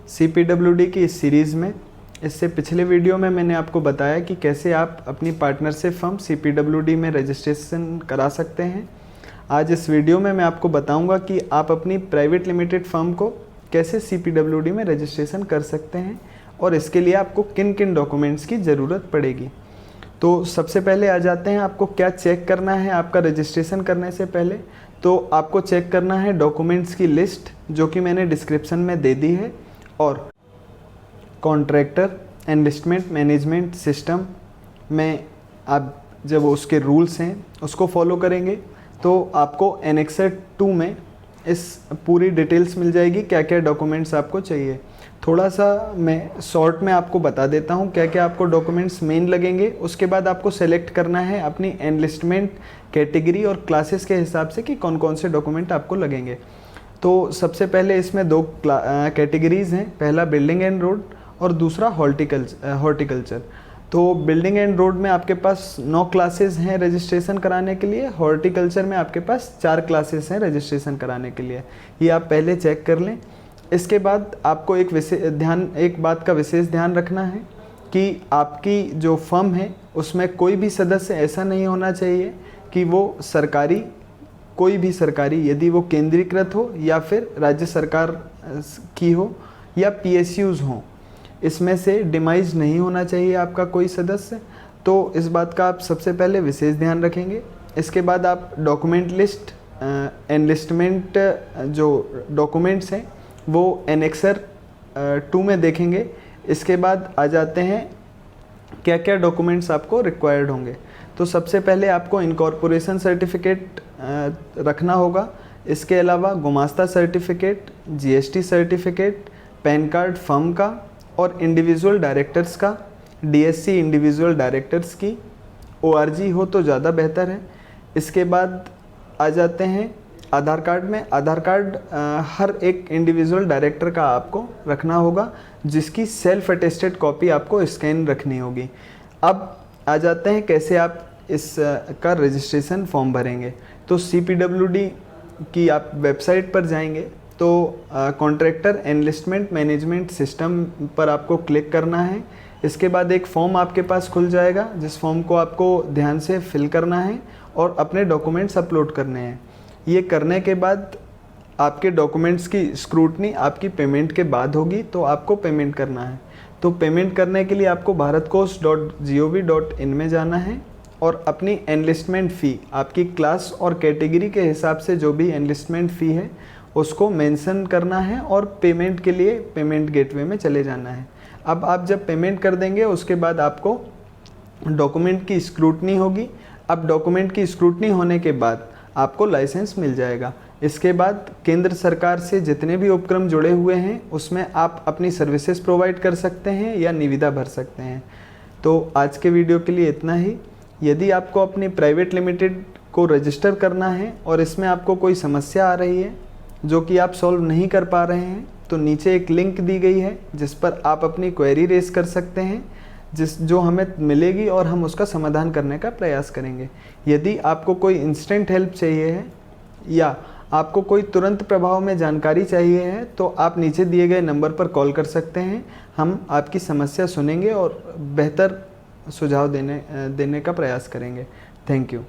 CPWD की इस series में। इससे पिछले वीडियो में मैंने आपको बताया कि कैसे आप अपनी पार्टनरशिप फर्म CPWD में रजिस्ट्रेशन करा सकते हैं। आज इस वीडियो में मैं आपको बताऊंगा कि आप अपनी प्राइवेट लिमिटेड फर्म को कैसे CPWD में रजिस्ट्रेशन कर सकते हैं और इसके लिए आपको किन किन डॉक्यूमेंट्स की ज़रूरत पड़ेगी। तो सबसे पहले आ जाते हैं, आपको क्या चेक करना है आपका रजिस्ट्रेशन करने से पहले। तो आपको चेक करना है डॉक्यूमेंट्स की लिस्ट, जो कि मैंने डिस्क्रिप्शन में दे दी है, और कॉन्ट्रैक्टर एनलिस्टमेंट मैनेजमेंट सिस्टम में आप जब उसके रूल्स हैं उसको फॉलो करेंगे तो आपको एनेक्सर 2 में इस पूरी डिटेल्स मिल जाएगी, क्या क्या डॉक्यूमेंट्स आपको चाहिए। थोड़ा सा मैं शॉर्ट में आपको बता देता हूँ क्या क्या आपको डॉक्यूमेंट्स मेन लगेंगे। उसके बाद आपको सेलेक्ट करना है अपनी एनलिस्टमेंट कैटेगरी और क्लासेस के हिसाब से कि कौन कौन से डॉक्यूमेंट आपको लगेंगे। तो सबसे पहले इसमें 2 कैटेगरीज़ हैं, पहला बिल्डिंग एंड रोड और दूसरा हॉर्टिकल्चर। तो बिल्डिंग एंड रोड में आपके पास 9 क्लासेस हैं रजिस्ट्रेशन कराने के लिए, हॉर्टिकल्चर में आपके पास 4 क्लासेस हैं रजिस्ट्रेशन कराने के लिए। ये आप पहले चेक कर लें। इसके बाद आपको एक बात का विशेष ध्यान रखना है कि आपकी जो फर्म है उसमें कोई भी सदस्य ऐसा नहीं होना चाहिए कि वो कोई भी सरकारी, यदि वो केंद्रीकृत हो या फिर राज्य सरकार की हो या PSUs हों, इसमें से डिमाइज नहीं होना चाहिए आपका कोई सदस्य। तो इस बात का आप सबसे पहले विशेष ध्यान रखेंगे। इसके बाद आप डॉक्यूमेंट लिस्ट, एनलिस्टमेंट जो डॉक्यूमेंट्स हैं वो एनेक्सर 2 में देखेंगे। इसके बाद आ जाते हैं क्या क्या डॉक्यूमेंट्स आपको रिक्वायर्ड होंगे। तो सबसे पहले आपको इनकॉर्पोरेशन सर्टिफिकेट रखना होगा। इसके अलावा Gumasta certificate, GST certificate, PAN card firm का और इंडिविजुअल डायरेक्टर्स का, DSC इंडिविजुअल डायरेक्टर्स की, ORG हो तो ज़्यादा बेहतर है। इसके बाद आ जाते हैं आधार कार्ड में। आधार कार्ड हर एक इंडिविजुअल डायरेक्टर का आपको रखना होगा, जिसकी सेल्फ अटेस्टेड कॉपी आपको स्कैन रखनी होगी। अब आ जाते हैं कैसे आप इस का रजिस्ट्रेशन फॉर्म भरेंगे। तो CPWD की आप वेबसाइट पर जाएंगे तो कॉन्ट्रैक्टर एनलिस्टमेंट मैनेजमेंट सिस्टम पर आपको क्लिक करना है। इसके बाद एक फॉर्म आपके पास खुल जाएगा, जिस फॉर्म को आपको ध्यान से फिल करना है और अपने डॉक्यूमेंट्स अपलोड करने हैं। ये करने के बाद आपके डॉक्यूमेंट्स की स्क्रूटनी आपकी पेमेंट के बाद होगी, तो आपको पेमेंट करना है। तो पेमेंट करने के लिए आपको bharatcost.gov.in में जाना है और अपनी एनलिस्टमेंट फ़ी, आपकी क्लास और कैटेगरी के हिसाब से जो भी एनलिस्टमेंट फ़ी है उसको मेंशन करना है और पेमेंट के लिए पेमेंट गेटवे में चले जाना है। अब आप जब पेमेंट कर देंगे उसके बाद आपको डॉक्यूमेंट की स्क्रूटनी होगी। अब डॉक्यूमेंट की स्क्रूटनी होने के बाद आपको लाइसेंस मिल जाएगा। इसके बाद केंद्र सरकार से जितने भी उपक्रम जुड़े हुए हैं उसमें आप अपनी सर्विसेज प्रोवाइड कर सकते हैं या निविदा भर सकते हैं। तो आज के वीडियो के लिए इतना ही। यदि आपको अपनी प्राइवेट लिमिटेड को रजिस्टर करना है और इसमें आपको कोई समस्या आ रही है जो कि आप सॉल्व नहीं कर पा रहे हैं, तो नीचे एक लिंक दी गई है जिस पर आप अपनी क्वेरी रेज कर सकते हैं, जो हमें मिलेगी और हम उसका समाधान करने का प्रयास करेंगे। यदि आपको कोई इंस्टेंट हेल्प चाहिए है या आपको कोई तुरंत प्रभाव में जानकारी चाहिए है तो आप नीचे दिए गए नंबर पर कॉल कर सकते हैं। हम आपकी समस्या सुनेंगे और बेहतर सुझाव देने का प्रयास करेंगे। Thank you.